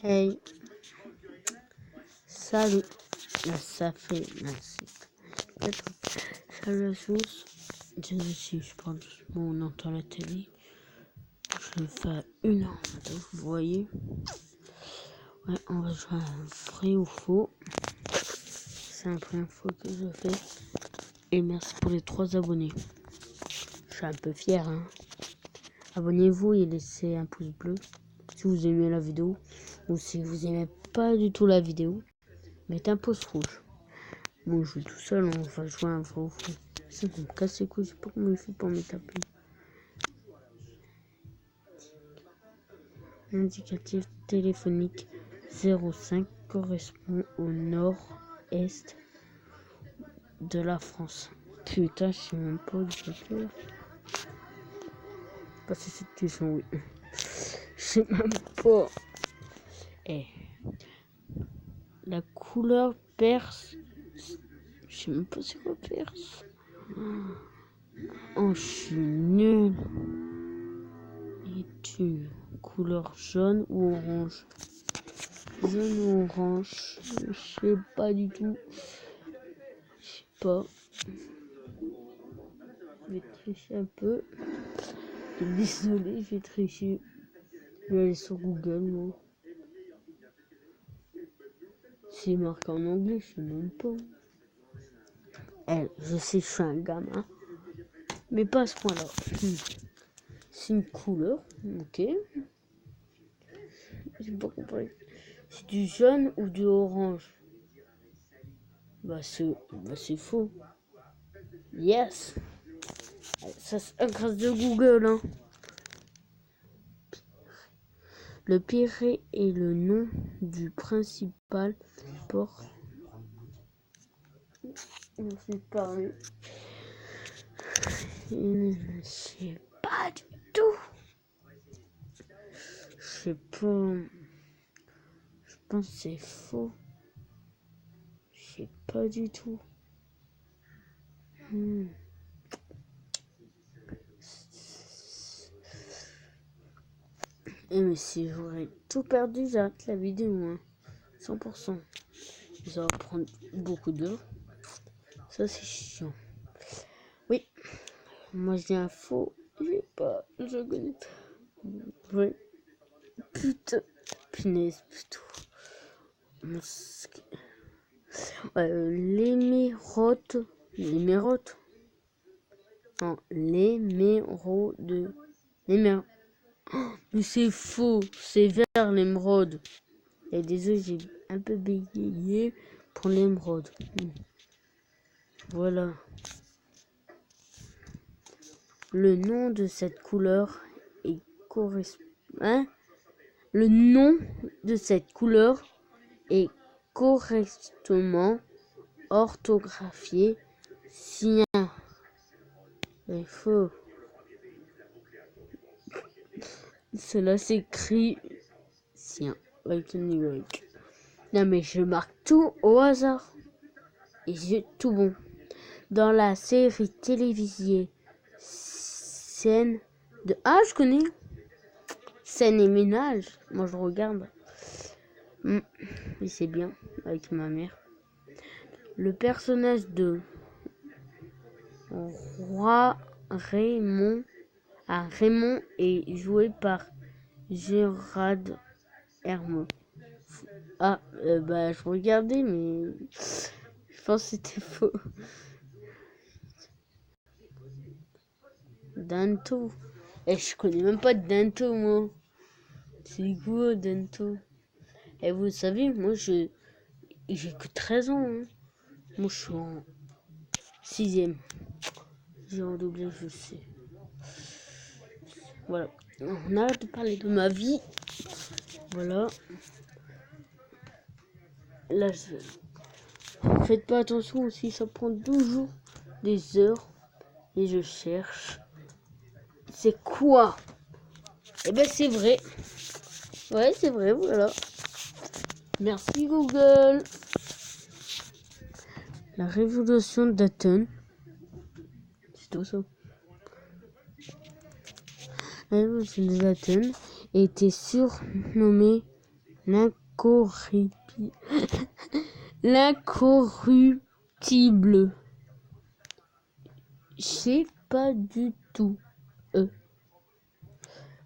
Hey, salut, ça fait merci. Salut à tous, si je parle doucement, on entend la télé. Je vais faire une heure, vous voyez. Ouais, on va jouer à un vrai ou faux. C'est la première fois que je fais. Et merci pour les 3 abonnés. Je suis un peu fier, hein. Abonnez-vous et laissez un pouce bleu si vous aimez la vidéo. Ou si vous aimez pas du tout la vidéo, mettez un pouce rouge. Bon, je joue tout seul, on va jouer à un vrai ou faux. Ça me casse les couilles, je sais pas comment il fait pour me taper. L'indicatif téléphonique 05 correspond au nord-est de la France. Putain, je sais même pas où je vais faire. Passer cette question, oui. Je sais même pas. Eh. La couleur perse. Je sais même pas c'est quoi perse. Oh, je suis nul. Est une couleur jaune ou orange? Jaune ou orange? Je sais pas du tout. Je sais pas. Je vais tricher un peu. Désolé, je vais tricher. Je vais aller sur Google, moi. C'est marqué en anglais, je sais même pas. Je sais, je suis un gamin. Mais pas à ce point-là. C'est une couleur, ok. J'ai pas compris. C'est du jaune ou du orange? Bah c'est faux. Yes. Ça c'est grâce de Google, hein. Le Pirée est le nom du principal port. Je sais pas. Je sais pas du tout. Je sais pas. Je pense que c'est faux. Je sais pas du tout. Et mais si j'aurais tout perdu, j'arrête la vidéo, hein. 100%. Ça va prendre beaucoup d'heures. Ça c'est chiant. Oui. Moi j'ai un faux. J'ai pas. Je connais. Oui. Putain. Punaise, plutôt. L'émérote. L'émérote. Non, l'éméraude. L'éméraude. Oh, mais c'est faux. C'est vert l'émeraude. Et désolé, j'ai un peu bégayé pour l'émeraude. Voilà. Le nom de cette couleur est Le nom de cette couleur est correctement orthographié. Sien. C'est faux. Cela s'écrit sien avec un Y. Non mais je marque tout au hasard. Et j'ai tout bon. Dans la série télévisée Scène de... Ah, je connais. Scène et ménage. Moi, je regarde. Et c'est bien. Avec ma mère. Le personnage de Roi Raymond... Ah, Raymond est joué par Gérard Hermont. Ah, je regardais, mais... Je pense que c'était faux. Danto. Et je connais même pas Danto, moi. C'est quoi, Danto? Et vous savez, moi, j'ai que 13 ans. Hein. Moi, je suis en 6e. J'ai redoublé, je sais. Voilà. On arrête de parler de ma vie. Voilà. Là, faites pas attention aussi, ça prend toujours des heures. Et je cherche. C'est quoi? Eh ben, c'est vrai. Ouais, c'est vrai, voilà. Merci Google. La révolution d'Athènes. C'est tout ça. La révolution d'Athènes était surnommée L'incorruptible. L'incorruptible. Je sais pas du tout.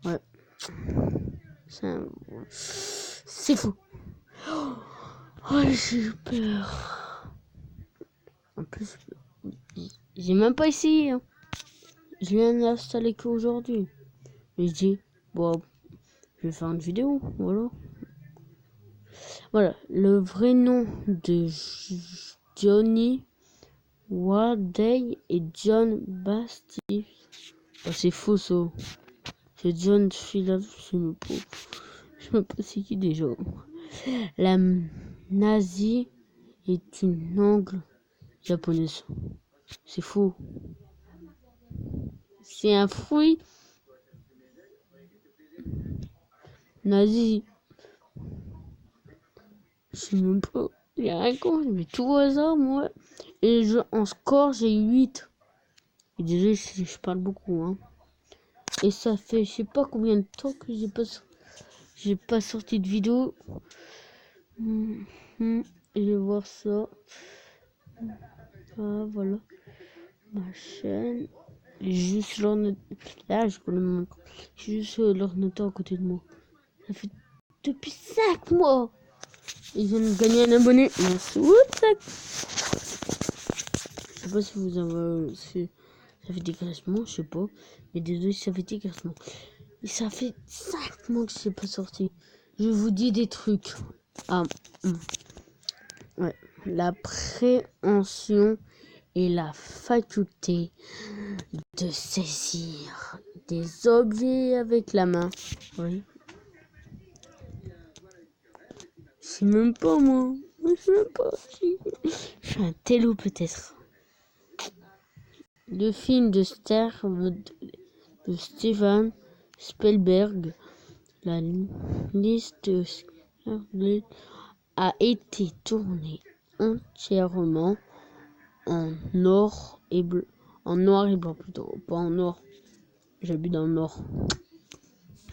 Ouais. C'est fou. Oh, j'ai peur. En plus, j'ai même pas essayé. Hein. Je viens d'installer qu'aujourd'hui. Et je dis, bon, je vais faire une vidéo. Voilà. Voilà. Le vrai nom de Johnny Warday et John Baptiste. Oh, c'est faux ça. C'est John Philadelphie. Je sais même pas c'est qui déjà. La nazie est une langue japonaise. C'est faux. C'est un fruit nazi. Je sais même pas. Il y a rien con, mais tout au hasard, moi. Et en score, j'ai 8. Et désolé, je parle beaucoup, hein. Et ça fait, je sais pas combien de temps que j'ai pas sorti de vidéo. Je vais voir ça. Ah, voilà. Ma chaîne. Juste l'ordinateur. Là, je connais mon. Juste l'ordinateur à côté de moi. Ça fait depuis 5 mois. Et je viens de gagner un abonné. Merci. Je sais pas si vous avez. Ça fait des classements, je sais pas. Mais désolé, ça fait des classements. Et ça fait 5 mois que je sais pas sorti. Je vous dis des trucs. Ouais. La préhension et la faculté de saisir des objets avec la main. Oui. Je sais même pas moi. Je sais même pas. Je suis un télo peut-être. Le film de Steven Spielberg, la liste a été tournée entièrement en noir et blanc plutôt, pas en noir. J'habite dans le nord.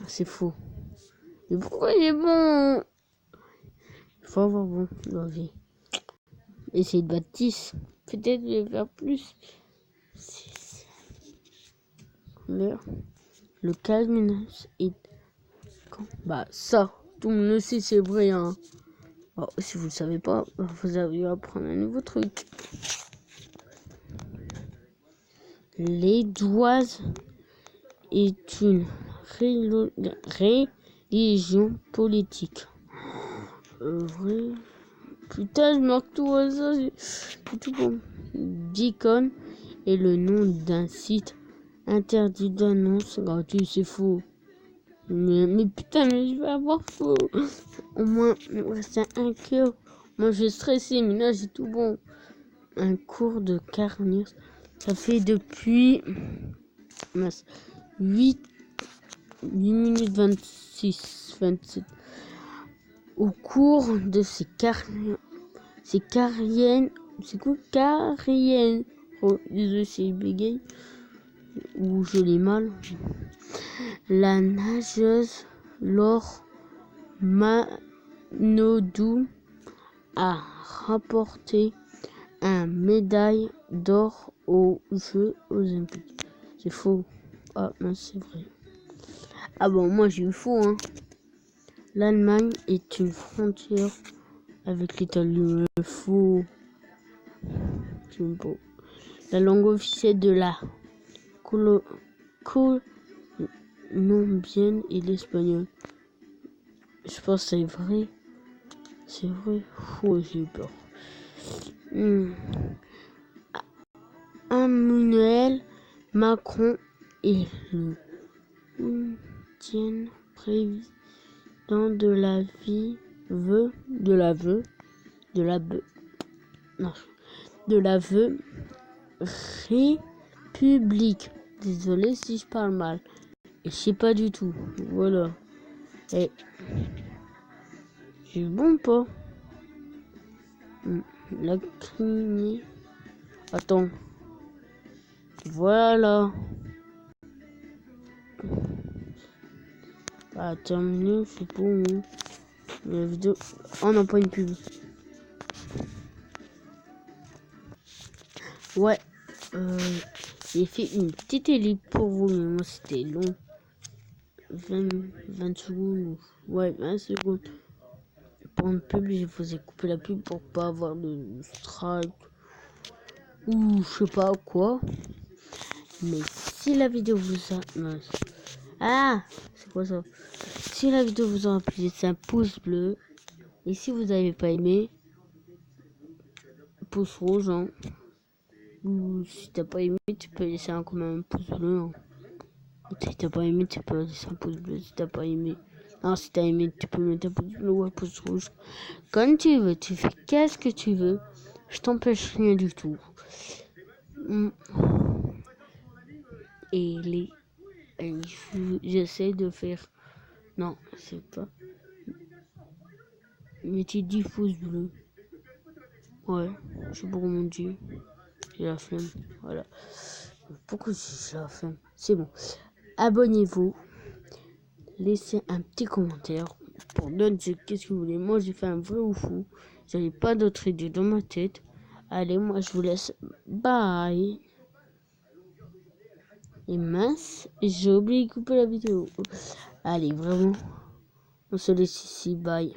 C'est faux. Mais pourquoi il est bon? Il faut avoir bon dans la vie. Essayer de battre 10. Peut-être je vais faire plus. 6. Le calme est... Bah ça, tout le monde le sait, c'est vrai. Hein. Oh, si vous ne savez pas, vous allez apprendre un nouveau truc. L'Édoise est une religion politique. Vrai. Putain, je marque tout à ça. C'est tout bon. Deacon est le nom d'un site interdit d'annonces gratuites. C'est faux. Mais putain, mais je vais avoir faux. Au moins, il me reste un cœur. Moi, je vais stresser, mais là, j'ai tout bon. Un cours de carnure. Ça fait depuis 8 minutes 27. Au cours de ces carrières. C'est quoi carrière? Oh, désolé, c'est bégaye. Ou je l'ai mal. La nageuse Laure Manodou a rapporté un médaille d'or aux Jeux Olympiques. C'est faux. Ah, non, c'est vrai. Ah bon, moi j'ai eu faux, hein. L'Allemagne est une frontière avec l'Italie. Faux. C'est beau. La langue officielle de la colombienne est l'espagnol. Je pense que c'est vrai. C'est vrai. Oh, j'ai eu peur. Emmanuel Macron est le 11e président de la République. Désolé si je parle mal. Et je sais pas du tout. Voilà. Et j'ai bon pas. La clinique. Attends. Voilà. Bah, terminé, c'est bon. La vidéo... Oh non, pas une pub. Ouais. J'ai fait une petite élite pour vous, mais moi c'était long. 20 secondes. Ouais, 20 secondes. Pour une pub, je faisais couper la pub pour pas avoir de strike. Ou je sais pas quoi. Mais si la vidéo vous a... Ah, c'est quoi ça? Si la vidéo vous a plu, c'est un pouce bleu. Et si vous n'avez pas aimé, pouce rouge. Hein. Ou si t'as pas aimé, tu peux laisser un pouce bleu. Hein. Si t'as pas aimé, tu peux laisser un pouce bleu. Si t'as pas aimé, non, si t'as aimé, tu peux mettre un pouce bleu ou un pouce rouge. Comme tu veux, tu fais qu'est-ce que tu veux. Je t'empêche rien du tout. Et j'essaie de faire... Non, c'est pas... Mettez 10 pouces bleus. Ouais, je sais pas comment dire. J'ai la flemme. Voilà. Pourquoi j'ai la flemme? C'est bon. Abonnez-vous. Laissez un petit commentaire pour d'autres. Qu'est-ce que vous voulez? Moi, j'ai fait un vrai ou fou. J'avais pas d'autres idées dans ma tête. Allez, moi, je vous laisse. Bye. Et mince, j'ai oublié de couper la vidéo. Allez, vraiment. On se laisse ici. Bye.